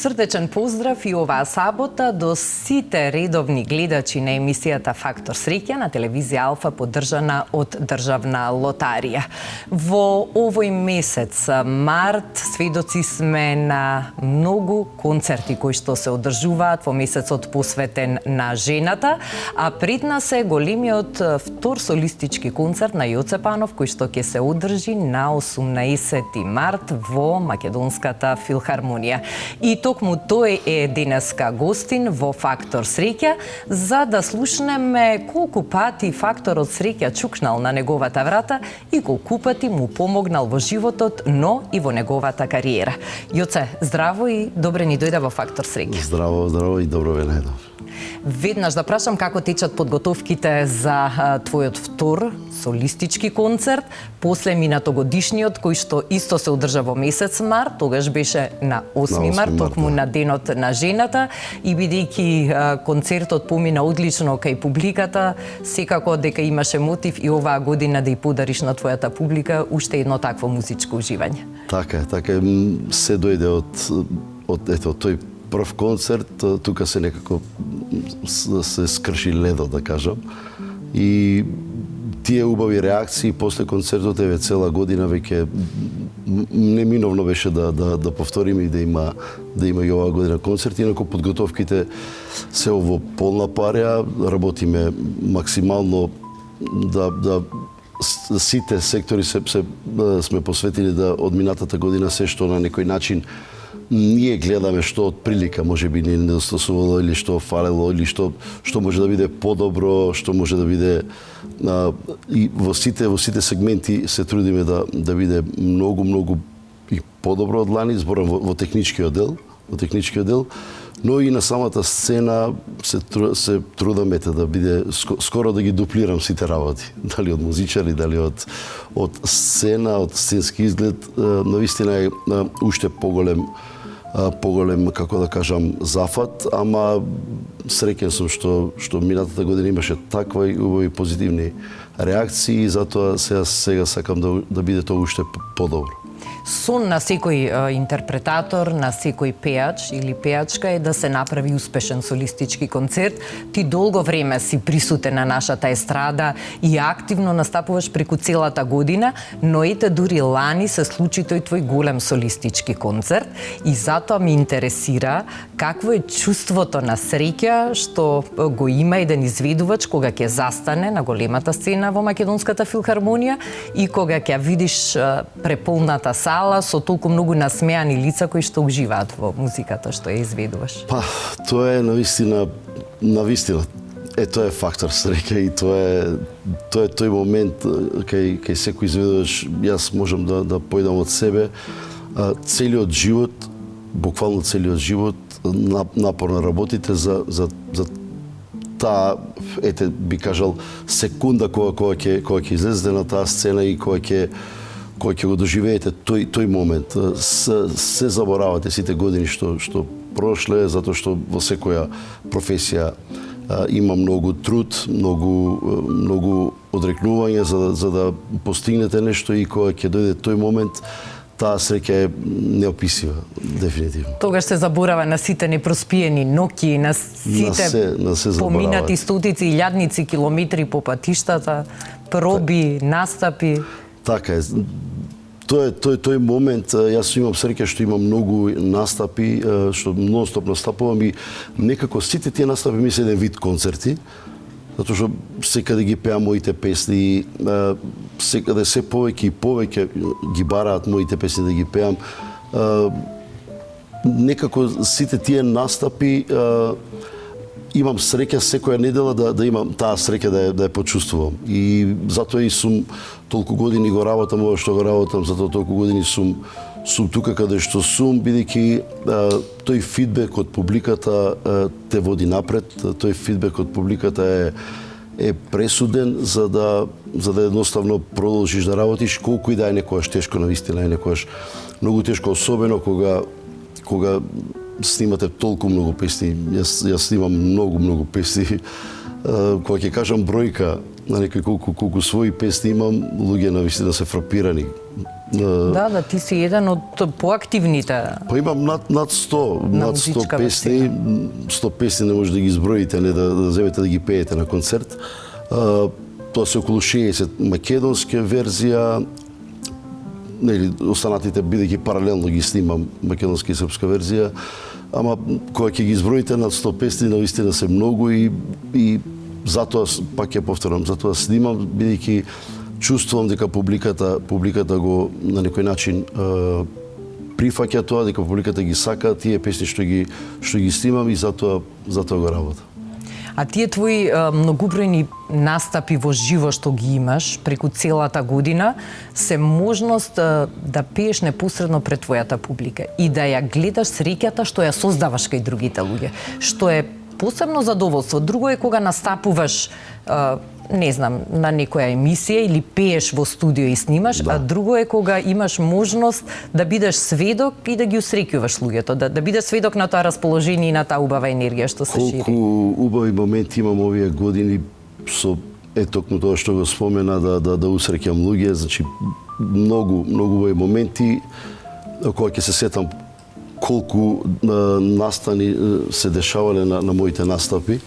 Срдечен поздрав и оваа сабота до сите редовни гледачи на емисијата Фактор среќа на телевизија Алфа, поддржана од Државна лотарија. Во овој месец март сведоци сме на многу концерти кои што се одржуваат во месецот посветен на жената, а пред нас е големиот втор солистички концерт на Јоце Панов кој што ќе се одржи на 18 март во Македонската филхармонија. И токму тој е денеска гостин во Фактор среќа, за да слушнеме колку пати факторот среќа чукнал на неговата врата и колку пати му помогнал во животот, но и во неговата кариера. Јоце, здраво и добре ни дојде во Фактор среќа. Здраво, здраво и добро ве најдов. Веднаш да прашам како течат подготовките за твојот втор солистички концерт, после минатогодишниот кој што исто се одржа во месец март, тогаш беше на 8 март, токму на денот на жената, и бидејќи концертот помина одлично кај публиката, секако дека имаше мотив и оваа година да ја подариш на твојата публика уште едно такво музичко уживање. Така е, се дојде од тој прв концерт, тука се некако се скрши ледо, да кажам. И тие убави реакции после концертот еве цела година веќе неминовно беше да повториме и да има и оваа година концерти, инаку подготовките се во полна парја, работиме максимално да сите сектори сме посветили да од минатата година се што на некој начин ние гледаме што од прилика можеби не недостасувало или што фалело или што може да биде подобро, што може да биде и во сите сегменти се трудиме да биде многу и подобро од лани, зборам во техничкиот дел, но и на самата сцена се трудаме да биде скоро да ги дуплирам сите работи, дали од музичари, дали од сцена, од сценски изглед, навистина е уште поголем, како да кажам, зафат, ама среќен сум што минатата година имаше таква и убави позитивни реакции и затоа сега сакам да биде тоа уште подобро. Сон на секој интерпретатор, на секој пеач или пеачка е да се направи успешен солистички концерт. Ти долго време си присутен на нашата естрада и активно настапуваш преку целата година, но ете дури лани се случи тој твој голем солистички концерт и затоа ми интересира какво е чувството на среќа што го има еден изведувач кога ќе застане на големата сцена во Македонската филхармонија и кога ќе видиш преполната сала со толку многу насмеани лица кои што уживаат во музиката што ја изведуваш. Тоа е навистина, тоа е фактор среќа и тоа е тој момент кај секој изведувач. Јас можам да појдам од себе. Целиот живот, буквално целиот живот, напорно работите за таа, би кажал, секунда кога ќе излезете на таа сцена и кога ќе го доживеете тој момент. Се заборавате сите години што прошле, затоа што во секоја професија има многу труд, многу одрекнување за да постигнете нешто и кога ќе дојде тој момент, таа среќа е неописива, дефинитивно. Тогаш се заборава на сите непроспиени ноќи, на сите поминати стотици, илјадници километри по патиштата, проби, настапи. Така е. Тој момент, јас имам среќа што имам многу настапи, што нон-стоп настапувам и некако сите тие настапи ми се еден вид концерти, затоа што секаде ги пеам моите песни, секаде се повеќе и повеќе ги бараат моите песни да ги пеам. Некако сите тие настапи имам среќа секоја недела да имам таа среќа да ја почувствувам. И затоа и сум толку години го работам ова што го работам, затоа толку години сум тука каде што сум, бидејќи тој фидбек од публиката те води напред, тој фидбек од публиката е пресуден за да едноставно продолжиш да работиш, колку и да е некојаш тешко, навистина е некојаш многу тешко, особено кога снимате толку многу песни. Јас снимам многу песни. Кога ќе кажам бројка, на некои колку своји песни имам, луѓе навистина се фрапирани. Да, ти си еден од поактивните. Па имам над 100 песни, 100 песни не може да ги изброите, не да земете да ги пеете на концерт. Тоа се околу 60 македонска верзија, нели останатите бидејќи паралелно ги снимам македонска и српска верзија, ама кога ќе ги изброите над 100 песни, навистина се многу и затоа пак ја повторам, затоа снимам бидејќи чувствувам дека публиката го на некој начин прифаќа тоа, дека публиката ги сака тие песни што ги снимам и затоа го работам. А тие твои многобројни настапи во живо што ги имаш преку целата година се можност да пееш непосредно пред твојата публика и да ја гледаш среќата што ја создаваш кај другите луѓе, што е посебно задоволство. Друго е кога настапуваш не знам, на некоја емисија или пееш во студио и снимаш, а друго е кога имаш можност да бидеш сведок и да ги усреќуваш луѓето, да бидеш сведок на тоа расположение и на таа убава енергија што се шири. Колку убави моменти имам овие години со токму тоа што го спомена да усреќам луѓе, значи многу убави моменти кога ќе се сетам колку настани се дешавале на моите настапи,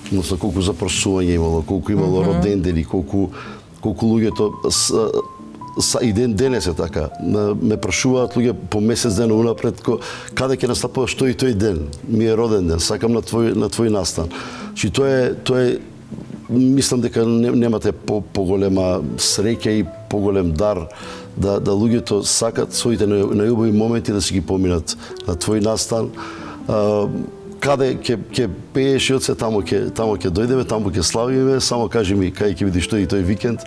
односно колку запрашување имало, колку имало родендени, колку луѓето и денес е така. Ме прашуваат луѓе по месец ден унапред каде ќе настапуваш тој ден. Ми е роден ден, сакам на твој настан. Чи тоа е мислам дека немате поголема среќа и поголем дар да луѓето сакат своите најубави моменти да си ги поминат на твој настан. Каде ќе пееш и од се тамо ќе дојдеме, тамо ќе славиме, само кажи ми кај ќе бидеш тој викенд.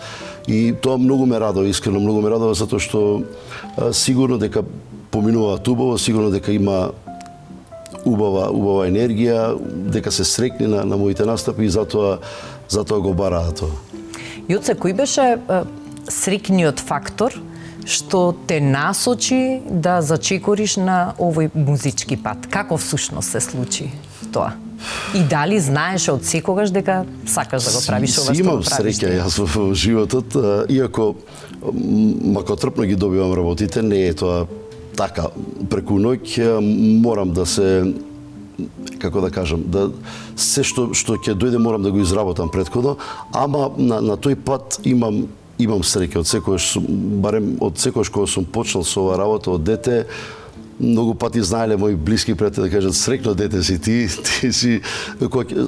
И тоа многу ме радува, искрено многу ме радува, затоа што сигурно дека поминуваат убаво, сигурно дека има убава енергија, дека се срекни на моите настапи и затоа го бараат тоа. Јоце, кој беше срекниот фактор што те насочи да зачекориш на овој музички пат? Како всушност се случи тоа? И дали знаеш од секогаш дека сакаш да го правиш ова што го правиш? Имам среќа јас во животот, иако макотрпно ги добивам работите, не е тоа така. Преку ноќ морам да се, како да кажам, се што ќе дојде морам да го изработам претходно, ама на тој пат имам среќа од секогаш, барем од секогаш кога сум почнал со оваа работа од дете, многу пати знаеле мои блиски пријатели да кажат среќно дете си ти си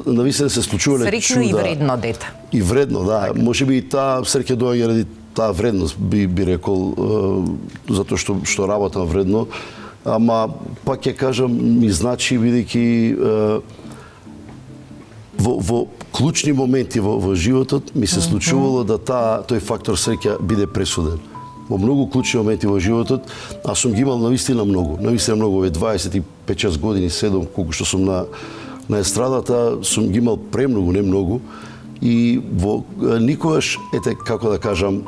навистина се случувале чуда. Среќно и вредно дете. И вредно, да. Можеби и таа среќа доаѓа ради таа вредност, би рекол, затоа што работам вредно, ама пак ќе кажам ми значи бидејќи во клучни моменти во животот ми се случувало да тој фактор среќа биде пресуден. Во многу клучни моменти во животот, аз сум ги имал навистина многу, овие 25-6 години, 7, колку што сум на естрадата, сум ги имал премногу, не многу, и никогаш, како да кажам,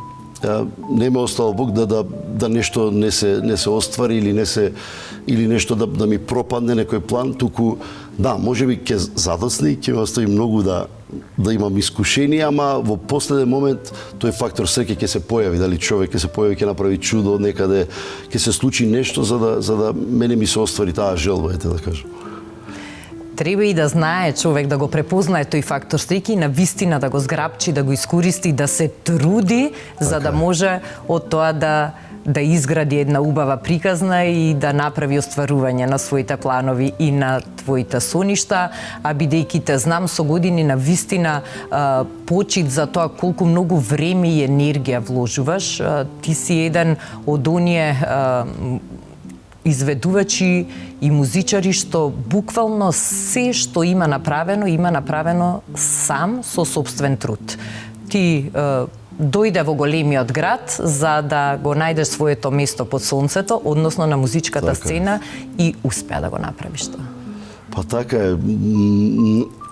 не ме остало Бог да нешто не се оствари или нешто да ми пропадне некој план, туку да, можеби ќе задоцни, ќе ме остави многу да имам искушение, ама во последен момент тој фактор среќа ќе се појави, дали човек ќе се појави, ќе направи чудо од некаде, ќе се случи нешто за да мене ми се оствари таа желба, да кажам. Треба и да знае човек да го препознае тој фактор среќа и на вистина да го зграбчи, да го искористи, да се труди за да може од тоа да изгради една убава приказна и да направи остварување на своите планови и на твоите соништа, а бидејќи те знам со години на вистина почит за тоа колку многу време и енергија вложуваш, ти си еден од оние изведувачи и музичари што буквално се што има направено сам со собствен труд. Ти дојде во големиот град за да го најдеш своето место под сонцето, односно на музичката сцена и успеа да го направиш тоа. Па така е,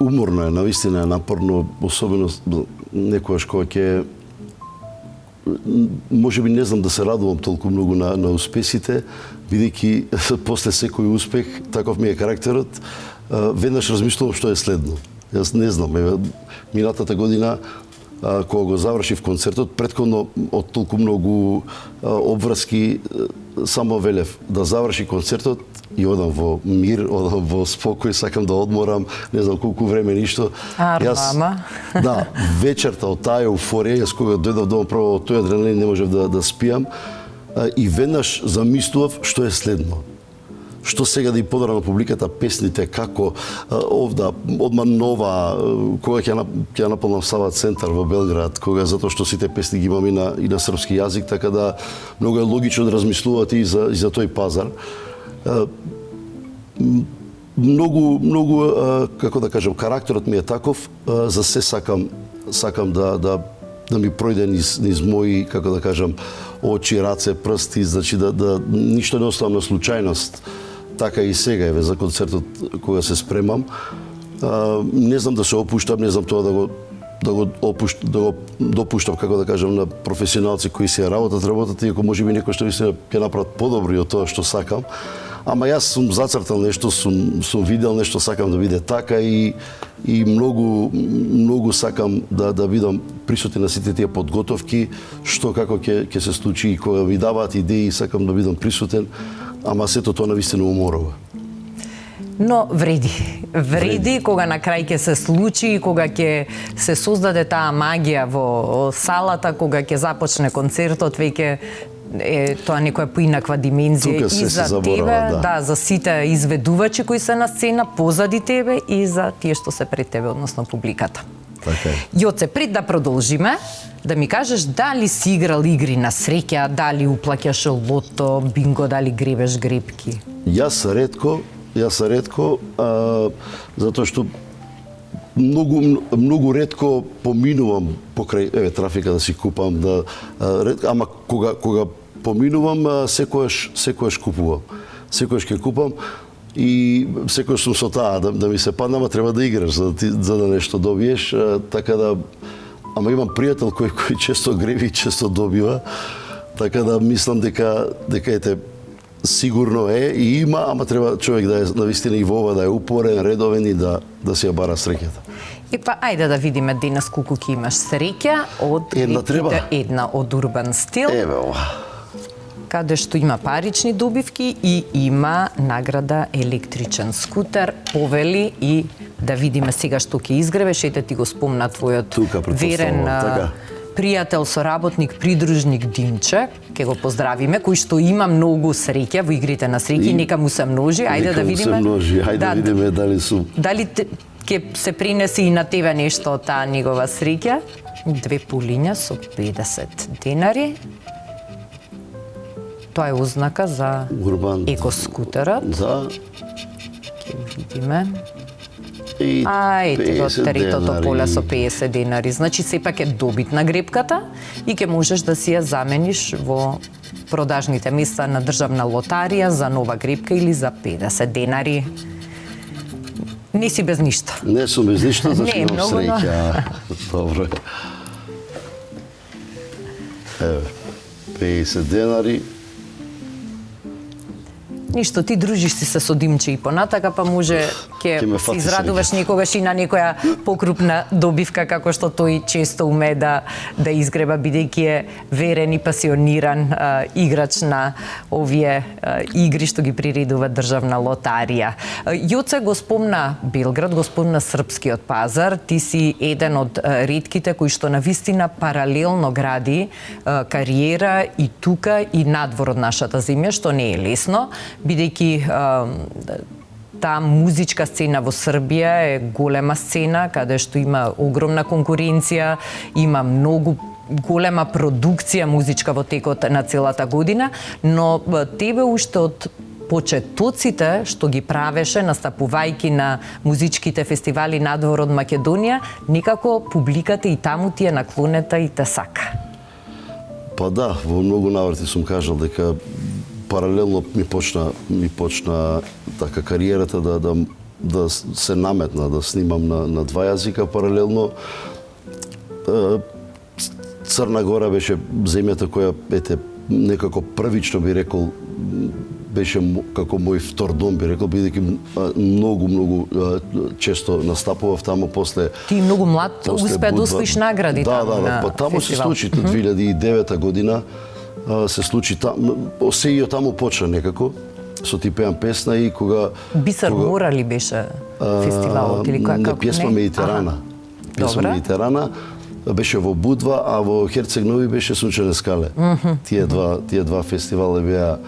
уморно е, навистина е напорно, особено некојаш кога ќе можеби не знам да се радувам толку многу на успесите, бидејќи после секој успех, таков ми е карактерот, веднаш размислувам што е следно. Јас не знам, минатата година кога го завршив концертот, претходно од толку многу обврски само велев да заврши концертот и одам во мир, одам во спокој, сакам да одморам, не знам колку време ништо. Да, вечерта од таа еуфорија, јас кога дојдов дома прво од тој адреналин не можев да спијам и веднаш замислував што е следно. Што сега да и подарам на публиката песните, како овда, одма нова, кога ќе наполнам Сава центар во Белград, кога затоа што сите песни ги имам и на српски јазик, така да многу е логично да размислувате и за тој пазар. Многу, како да кажам, карактерот ми е таков, за се сакам да ми пројде низ мои, како да кажам, очи, раце, прсти, значи да ништо не оставам на случајност. Така и сега, еве, за концертот кога се спремам. Не знам да се опуштам, не знам тоа да го допуштам, како да кажам, на професионалци кои се работат, иако можеби некој што ќе направат подобри од тоа што сакам. Ама јас сум зацртал нешто, сум видел нешто, сакам да биде така и многу сакам да бидам присутен на сите тие подготовки, што како ќе се случи и кога ми даваат идеи, сакам да бидам присутен. Ама сето тоа навистина уморува. Но вреди кога на крај ќе се случи, кога ќе се создаде таа магија во салата, кога ќе започне концертот, веќе е тоа некоја поинаква димензија и за тебе, да, за сите изведувачи кои се на сцена, позади тебе и за тие што се пред тебе, односно публиката. Јоце, пред да продолжиме, да ми кажеш дали си играл игри на среќа, дали уплаќаш лото, бинго, дали гребеш гребки? Јас ретко, затоа што многу ретко поминувам покрај трафика да си купам, ама кога поминувам секојаш купувам. Секојаш ќе купам и секојаш сум со таа да ми се падна, ама треба да играш за да нешто добиеш, така да. Ама имам пријател кој често греби и често добива, така да мислам дека ете сигурно е и има, ама треба човек да е навистина и во ова да е упорен, редовен и да си ја бара среќата. И па ајде да видиме денес колку ќе имаш среќа од една од Урбан Стил. Еве ова. Каде што има парични добивки и има награда електричен скутер, повели и да видиме сега што ќе изгребеш, ете ти го спомна твојот верен пријател, соработник, придружник Димче, ќе го поздравиме, кој што има многу среќа во игрите на среќи, нека му се множи, ајде да видиме. Ајде да видиме дали сум. Дали ќе се принеси и на тебе нешто од таа негова среќа? 2 пулиња со 50 денари. Тоа е ознака за екоскутерот. Да. Ќе видиме. Ајде, од третото поле со 50 денари. Значи, сепак е добитна гребката и ќе можеш да си ја замениш во продажните места на државна лотарија за нова гребка или за 50 денари. Не си без ништо. Не сум без ништо, зашто имам среќа. Добро. Еве, 50 денари. Ништо, ти дружиш си се со Димче и понатака, па може ќе се израдуваш некогаш и на некоја покрупна добивка, како што тој често уме да изгреба, бидејќи е верен и пасиониран играч на овие игри што ги приредува државна лотарија. Јоце го спомна Белград, го спомна српскиот пазар, ти си еден од ретките кои што навистина паралелно гради кариера и тука и надвор од нашата земја, што не е лесно, бидејќи таа музичка сцена во Србија е голема сцена, каде што има огромна конкуренција, има многу голема продукција музичка во текот на целата година, но тебе уште од почетоците што ги правеше настапувајќи на музичките фестивали надвор од Македонија, некако публиката и таму ти е наклонета и те сака. Па да, во многу наврати сум кажал дека паралелно ми почна така кариерата да се наметна, да снимам на 2 јазика паралелно. Црна Гора беше земјата која некако првично би рекол беше како мој втор дом, би рекол, бидејќи многу често настапував таму после. Ти многу млад успеа да освоиш награди таму на па таму се фестивал. случи 2009 година, се случи таму, сејо таму почна некако, со Ти пеам песна и кога... Бисер Мора ли беше фестивалот или која како? Песма Медитерана. Песма Медитерана беше во Будва, а во Херцег Нови беше Сунчене скале. Тие два фестивала беа,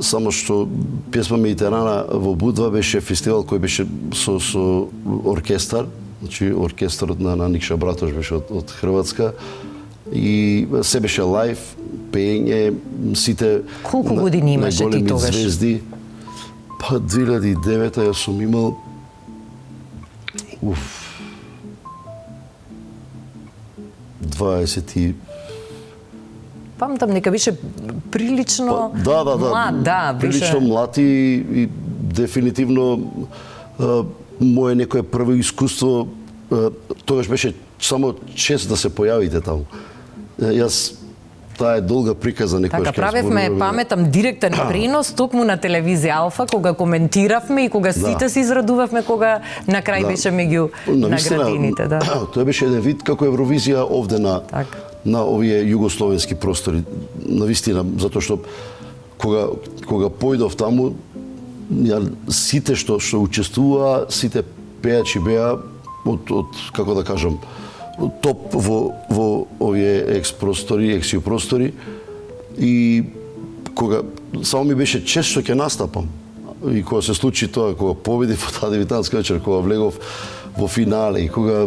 само што Песма Медитерана во Будва беше фестивал кој беше со оркестар, значи оркестарот на Никша Братош беше од Хрватска, и се беше лајв, пеење, сите Колку години имаше ти тогаш? Звезди. Па 2009 јас сум имал 20 Памтам нека беше прилично млад, да, беше прилично млад и дефинитивно мое некое прво искуство тогаш беше само чест да се појавите таму. Јас таа е долга приказа некојаш. Така правевме, паметам, директен пренос токму на телевизија Алфа кога коментиравме и кога сите се израдувавме кога на крај беше меѓу наградените, да. Тоа беше еден вид како Евровизија овде на овие југословенски простори. Навистина, затоа што кога појдов таму, сите што учествуваа, сите пејачи беа од како да кажам, топ во овие екс-ју простори, и кога само ми беше чест што ќе настапам, и кога се случи тоа, кога победив во таа дебитантска вечер, кога влегов во финале, и кога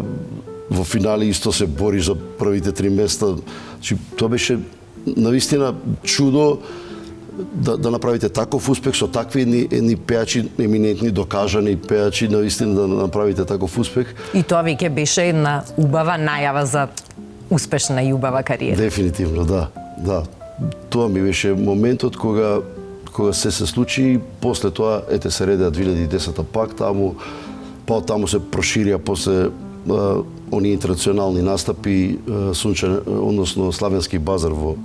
во финале исто се бори за првите 3 места, значи тоа беше навистина чудо да направите таков успех со такви едни пејачи еминентни, докажани пејачи, навистина да направите таков успех. И тоа веќе беше една убава најава за успешна и убава кариера. Дефинитивно, да. Тоа ми беше моментот кога се случи, и после тоа ете се редеа 2010 пак таму, па од таму се проширија после оние интернационални настапи, односно Славенски базар во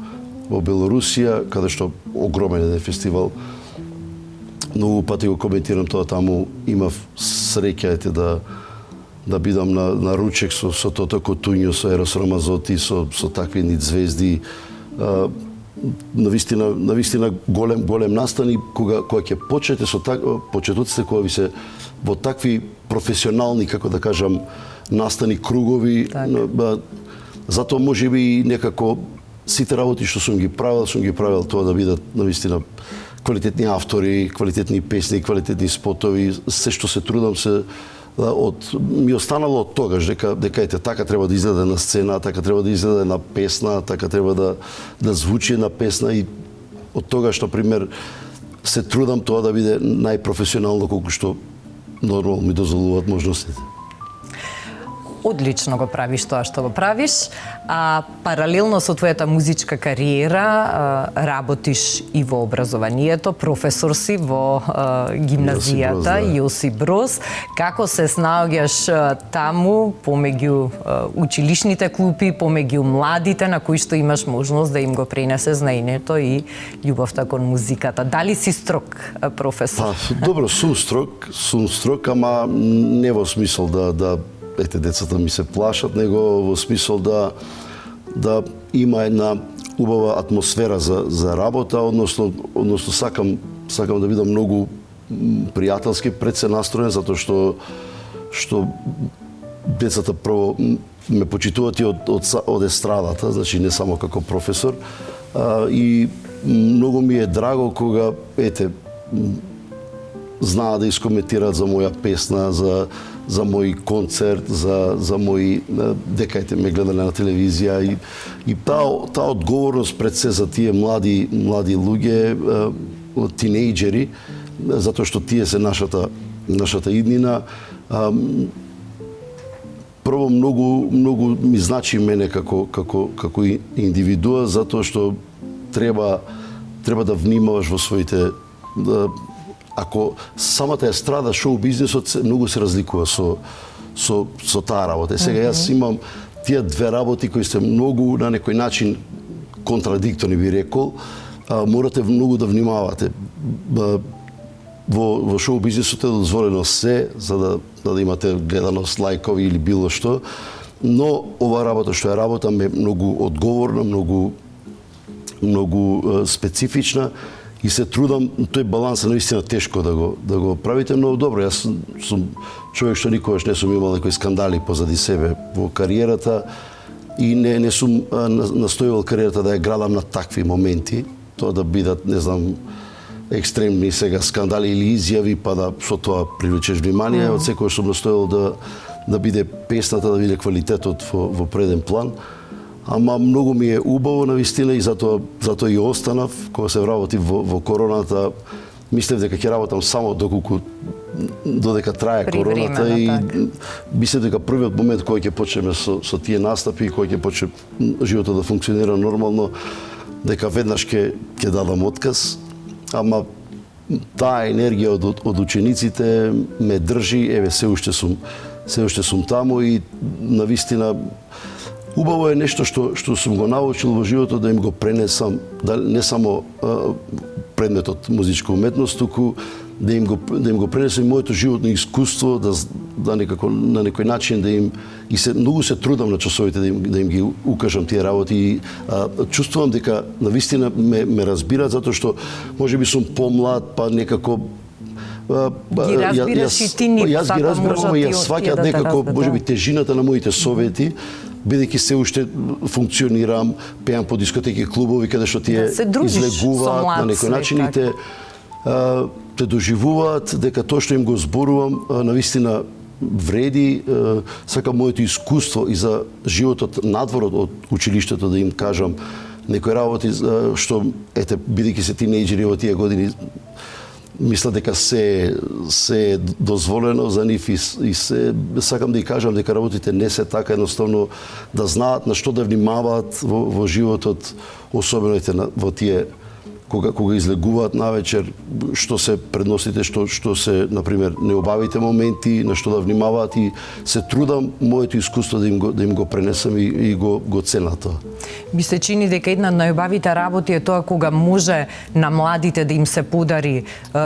Белорусија, каде што огромен еден фестивал. Многу пати го коментирам тоа таму, имав среќа да бидам на ручек со Тото Котуњо, со Ерос Рамазоти, со такви едни звезди. Навистина голем настан, и кога ќе почнете со почетоците, кога ви се во такви професионални, како да кажам, настани кругови, затоа можеби и некако сите работи што сум ги правил тоа да бидат навистина квалитетни автори, квалитетни песни, квалитетни спотови, се што се трудам ми останало од тогаш дека ете така треба да изгледа на сцена, така треба да изгледа на песна, така треба да звучи на песна, и од тогаш, например, се трудам тоа да биде најпрофесионално колку што нормално ми дозволуваат можностите. Одлично го правиш тоа што го правиш, а паралелно со твојата музичка кариера работиш и во образованието, професор си во гимназијата Јосип Броз. Како се снаоѓаш таму помеѓу училишните клупи, помеѓу младите на кои што имаш можност да им го пренесе знаењето и љубовта кон музиката? Дали си строг професор? Добро, сум строг, ама не во смисол да децата ми се плашат, него во смисол да има една убава атмосфера за работа, односно сакам да бидам многу пријателски пред се настроен, затоа што децата прво ме почитуваат и од естрадата, значи не само како професор, и многу ми е драго кога знаат да искоментираат за моја песна, за мој концерт, за мој дека ме гледале на телевизија, и таа одговорност пред се за тие млади луѓе, тинејџери, затоа што тие се нашата иднина. Прво многу ми значи мене како индивидуа, затоа што треба да внимаваш во своите. Ако самата естрада, шоу бизнисот многу се разликува со таа работа. Сега јас имам тие две работи кои се многу на некој начин контрадикторни, би рекол, морате многу да внимавате. Во шоу бизнисот е дозволено се, за да имате гледаност, лајкови или било што, но ова работа што ја работам е многу одговорна, многу специфична и се трудам, тој баланс е наистина тешко да го правите, но добро, јас сум човек што никогаш не сум имал некои скандали позади себе во кариерата и не сум настојувал кариерата да ја градам на такви моменти, тоа да бидат, не знам, екстремни сега скандали или изјави, па да со тоа привлечеш внимание. Од секој сум настојал да биде песната, да биде квалитетот во преден план. Ама многу ми е убаво навистина и затоа и останав. Кога се вработив во короната, мислев дека ќе работам само додека трае короната и мислев дека првиот момент кој ќе почнеме со тие настапи, кој ќе почне животот да функционира нормално, дека веднаш ќе дадам отказ. Ама таа енергија од учениците ме држи, еве се уште сум таму и навистина убаво е нешто што сум го научил во животот да им го пренесам, не само предметот музичка уметност, туку да им го пренесам и моето животно искуство, да некако на некој начин да им и многу се трудам на часовите да им ги укажам тие работи и чувствувам дека навистина ме разбираат затоа што можеби сум помлад, па некако ги разбираш и ти нив, јас ги разбирам, ама јас сваќаат некако можеби тежината на моите совети, бидејќи се уште функционирам, пеам по дискотеки, клубови каде што тие излегуваат на некој начин и те доживуваат дека тоа што им го зборувам навистина вреди, сакам моето искуство и за животот надвор од училиштето да им кажам некои работи што ете бидејќи се тинејџери во тие години мислат дека се е дозволено за нив и се сакам да ја кажам дека работите не се така, едноставно да знаат на што да внимаваат во животот, особено во тие кога излегуваат навечер, што се предносите, што се, например, неубавите моменти, на што да внимаваат и се трудам моето искуство да им го пренесам и го ценат тоа. Би се чини дека една од најубавите работи е тоа кога може на младите да им се подари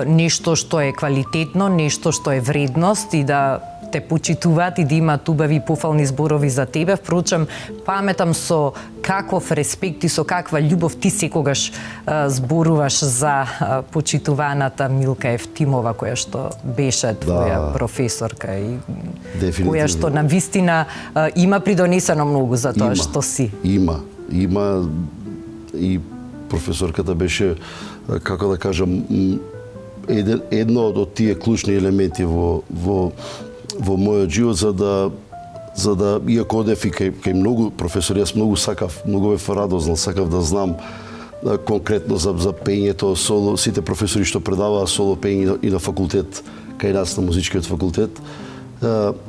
нешто што е квалитетно, нешто што е вредност и да те почитуваат и да имаат убави пофални зборови за тебе. Впрочем, паметам со каков респект и со каква љубов ти секогаш зборуваш за почитуваната Милка Евтимова, која што беше твоја професорка и која што навистина има придонесено многу за тоа што си. Има и професорката беше, како да кажам, едно од тие клучни елементи во мојот живот за да иако одев и кај многу професори, јас многу сакав, многу бев радознал, сакав да знам конкретно за пеењето соло, сите професори што предаваа соло пеење и на факултет, кај нас на музичкиот факултет.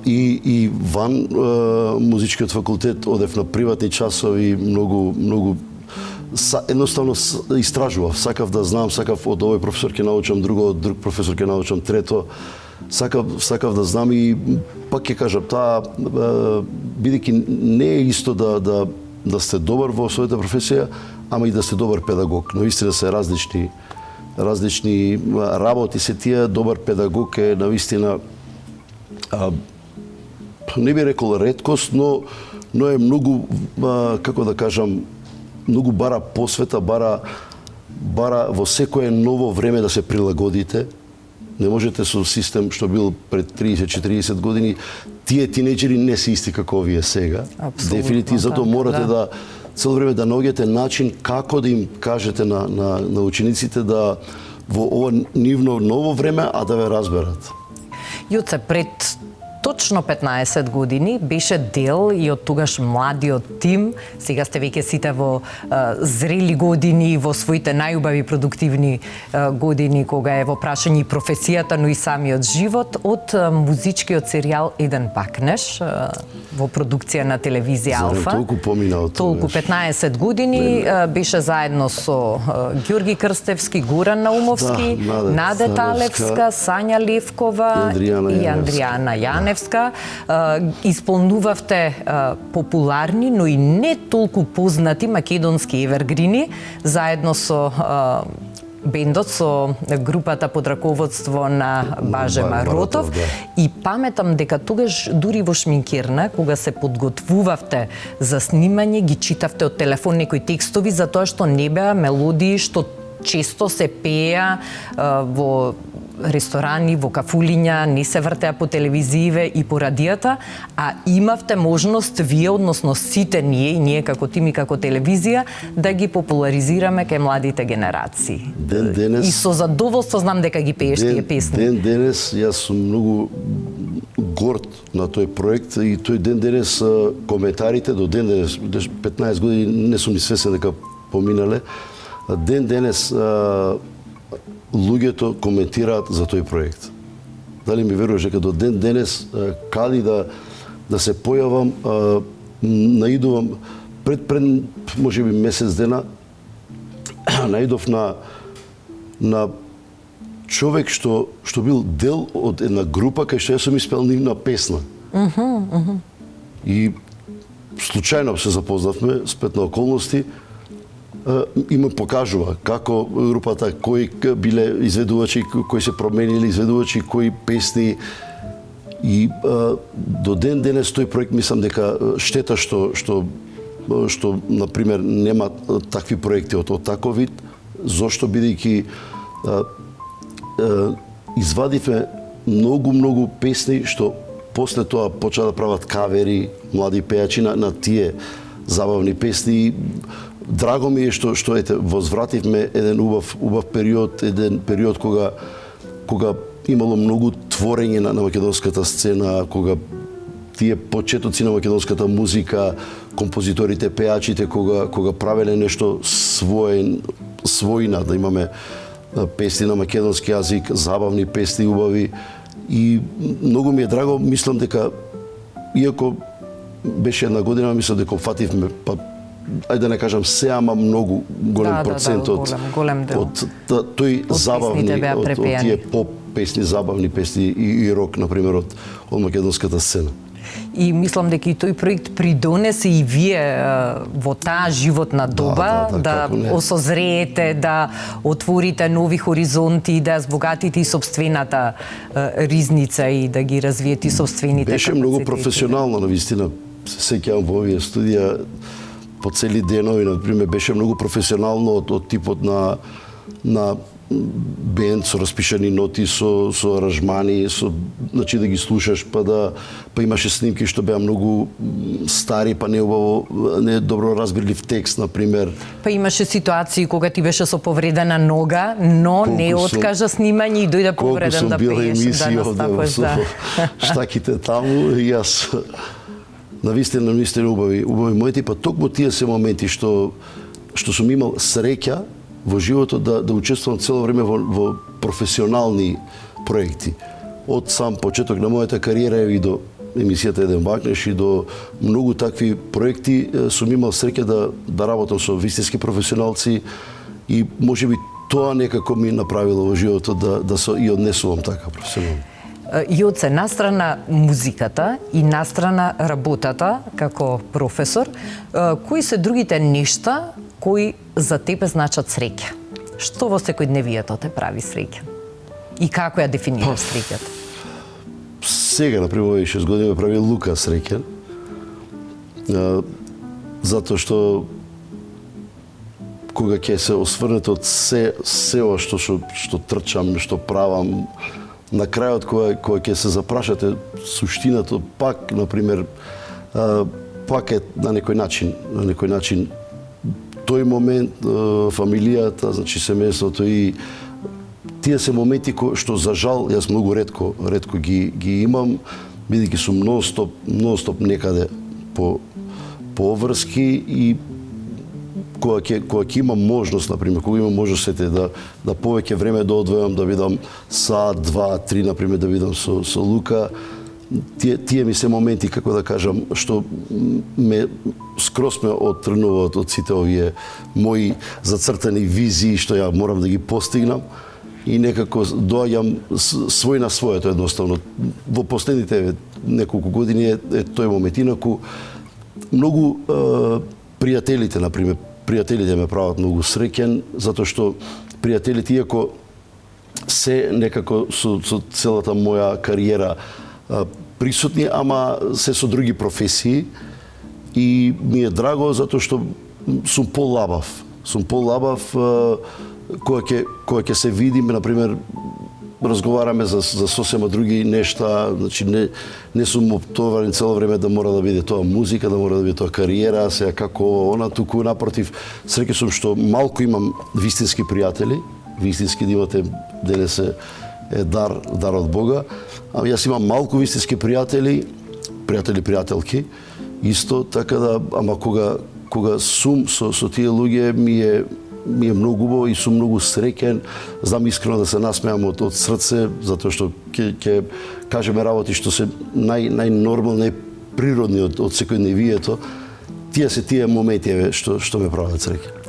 И ван музичкиот факултет одев на приватни часови, многу едноставно истражував, сакав да знам, сакав од овој професор ќе научам друго, од друг професор ќе научам трето. Сакав да знам и пак ќе кажам, таа бидејќи не е исто да сте добар во својата професија, ама и да сте добар педагог. Но истина се различни работи се тие. Добар педагог е навистина не би рекол реткост, но е многу, како да кажам, многу бара посвета, бара во секое ново време да се прилагодите. Не можете со систем што бил пред 30-40 години, тие тинејџери не се исти како овие сега. Дефинитивно, затоа морате да цело време да наоѓате начин како да им кажете на учениците да во ова нивно ново време, а да ве разберат. Јуце, пред точно 15 години беше дел и од тогаш младиот тим. Сега сте веќе сите во зрели години, во своите најубави продуктивни години, кога е во прашање и професијата, но и самиот живот, од музичкиот серијал Еден бакнеш во продукција на телевизија Алфа. Толку помина од толку 15 години беше заедно со Ѓорги Крстевски, Горан Наумовски, Наде Талевска, Сања Левкова и Андријана Јаневска. Станевска, исполнувавте популарни, но и не толку познати македонски евергрини, заедно со бендот, со групата под раководство на Баже Маротов. И паметам дека тогаш дури во шминкерна, кога се подготвувавте за снимање, ги читавте од телефон некои текстови, затоа што не беа мелодии што често се пееа во ресторани, во кафулиња, не се вртеа по телевизииве и по радијата, а имавте можност вие, односно сите ние, и ние како тим и како телевизија, да ги популаризираме кај младите генерации. Ден денес... И со задоволство знам дека ги пееш тие песни. Ден денес, јас сум многу горд на тој проект и тој ден денес коментарите до ден денес, 15 години не сум ни свесен дека поминале, ден денес луѓето коментираат за тој проект. Дали ми веруваш дека до ден денес кади да се појавам, наидувам пред можеби месец дена наидов на човек што бил дел од една група кај што јас сум испел нивна песна. И случајно се запознавме, спет на околности, и ме покажува како групата, кои биле изведувачи, кои се променили изведувачи, кои песни. И до ден денес тој проект мислам дека штета што на пример нема такви проекти од таков вид, зошто бидејќи извадивме многу песни што после тоа почна да прават кавери, млади пејачи на тие забавни песни. Драго ми е што ете возвративме еден убав период, еден период кога имало многу творење на македонската сцена, кога тие почетоци на македонската музика, композиторите, пејачите, кога правеле нешто својна, да имаме песни на македонски јазик, забавни песни, убави. И многу ми е драго, мислам дека, иако беше една година, мислам дека фативме, па ајде да не кажам се, ама многу голем процент од тој забавни, од тие поп песни, забавни песни и рок, например, од македонската сцена. И мислам дека и тој проект придонесе и вие во таа животна доба да осозреете, да отворите нови хоризонти, да збогатите и собствената ризница и да ги развиете и собствените капацитети. Беше многу професионално, навистина. Се сеќавам во овие студија по цели денови, например, беше многу професионално од типот на бенд со распишани ноти, со аранжмани, значи да ги слушаш, па имаше снимки што беа многу стари, па не добро разбирлив текст, например. Па имаше ситуации кога ти беше со повредена нога, но не откажа снимање и дојде повреден да пееш, да настапаш, со штаките таму и јас навистина убави моменти, па токму тие се моменти што сум имал среќа во животот да учествувам цело време во професионални проекти. Од сам почеток на мојата кариера и до емисијата Еден бакнеш и до многу такви проекти сум имал среќа да работам со вистински професионалци и можеби тоа некако ми направило во животот да се и однесувам така професионално. Јоце, настрана музиката и настрана работата како професор, кои се другите нешта кои за тебе значат среќа? Што во секојдневието те прави среќа? И како ја дефинираш среќата? Сега, например, овие 6 години ме прави Лука среќен. Затоа што кога ќе се осврнете од се што трчам, што правам, на крајот кога ќе се запрашате суштината, пак, например, пак е на некој начин тој момент, фамилијата, значи семејството и тие се моменти што за жал јас многу ретко ги имам, бидејќи сум нон-стоп некаде по обврски и кога ќе имам можност, например, кога имам можност да повеќе време да одвојам, да видам сат, 2, 3, например, да видам со Лука, тие ми се моменти, како да кажам, што скрос ме оттргнуваат од сите овие мои зацртани визии што ја морам да ги постигнам и некако доаѓам свој на своето едноставно. Во последните неколку години е тој момент. Инаку, многу пријателите, например, пријателите ме прават многу среќен, затоа што пријателите, иако се некако со целата моја кариера присутни, ама се со други професии, и ми е драго затоа што сум полабав. Сум полабав кога ќе се видиме, например, разговараме за сосема други нешта, значи не сум оптоварен цело време да мора да биде тоа музика, да мора да биде тоа кариера, сега како она, туку напротив, среќен сум што малку имам вистински пријатели, вистински да имате денес е дар од Бога, а јас имам малку вистински пријателки, исто, така да, ама кога сум со тие луѓе ми е многу убаво и сум многу среќен. Знам искрено да се насмеам од срце, затоа што ќе кажеме работи што се најнормални, најприродни од секојдневието. Тие се тие моменти што ме прават среќен.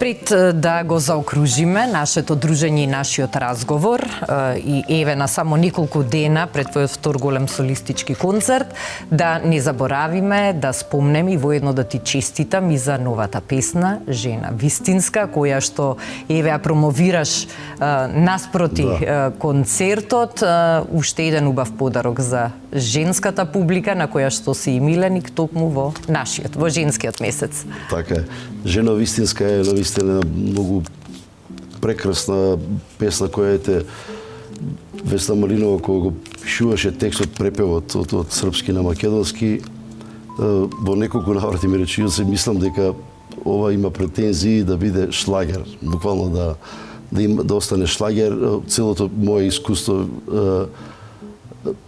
Пред да го заокружиме нашето дружење и нашиот разговор и еве на само неколку дена пред твојот втор голем солистички концерт, да не заборавиме да спомнеме и воедно да ти честитам и за новата песна Жена вистинска, која што еве ја промовираш наспроти концертот, уште еден убав подарок за женската публика на која што си и миленик токму во женскиот месец. Така е. Жена вистинска е една многу прекрасна песна која ете Весна Малинова кога го пишуваше текстот, препевот од српски на македонски, во неколку наврати ми речи, се мислам дека ова има претензии да биде шлагер, буквално да остане шлагер. Целото мое искуство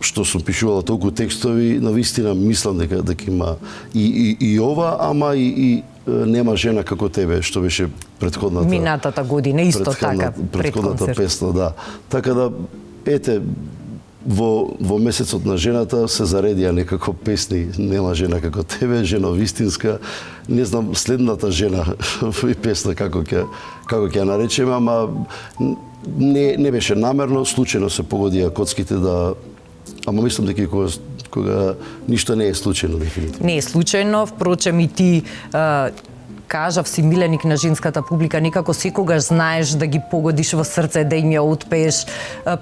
што сум пишувала толку текстови, навистина мислам дека има и ова, ама и Нема жена како тебе, што беше претходната минатата година, исто така претходната песна, да. Така да, ете, во месецот на жената се заредија некако песни Нема жена како тебе, Жена вистинска, не знам следната жена песна како ќе ја наречеме, ама не беше намерно, случајно се погодија коцките да, ама мислам дека кога ништо не е случајно дефинитивно. Не е случајно, впрочем и ти кажав си миленик на женската публика, некако секогаш знаеш да ги погодиш во срце, да им ја отпееш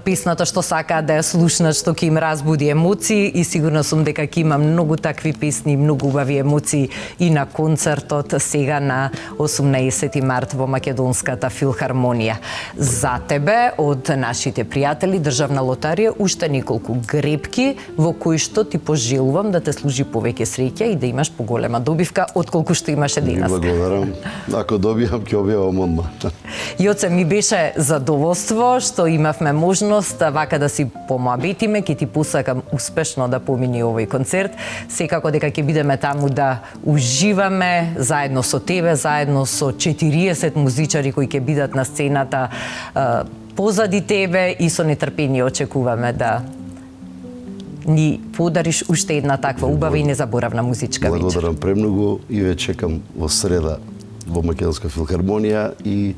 песната што сакаат да ја слушнат, што ќе им разбуди емоции, и сигурно сум дека ќе има многу такви песни, многу убави емоции и на концертот сега на 18 март во Македонската филхармонија. За тебе од нашите пријатели Државна лотарија уште неколку гребки во кои што ти пожелувам да те служи повеќе среќа и да имаш поголема добивка отколку што имаше денес. Ако добијам, ќе објавам одма. Јоце, ми беше задоволство што имавме можност вака да си помоабетиме, ќе ти посакам успешно да помине овој концерт. Секако дека ќе бидеме таму да уживаме заедно со тебе, заедно со 40 музичари кои ќе бидат на сцената позади тебе, и со нетрпение очекуваме да ни подариш уште една таква убава и незаборавна музичка вечер. Благодарам премногу и ве чекам во среда во Македонска филхармонија, и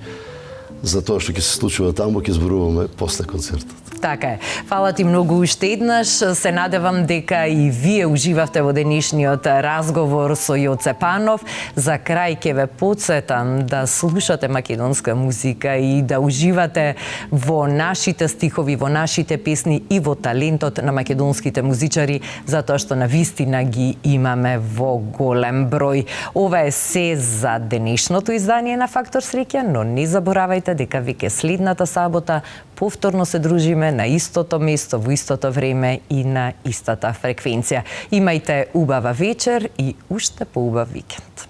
за тоа што ќе се случува таму ќе зборуваме после концертот. Така е. Фала ти многу уште еднаш. Се надевам дека и вие уживавте во денешниот разговор со Јоце Панов. За крај ќе ве потсетам да слушате македонска музика и да уживате во нашите стихови, во нашите песни и во талентот на македонските музичари, затоа што навистина ги имаме во голем број. Ова е се за денешното издание на Фактор среќа, но не заборавајте дека веќе следната сабота повторно се дружиме на истото место, во истото време и на истата фреквенција. Имајте убава вечер и уште поубав викенд.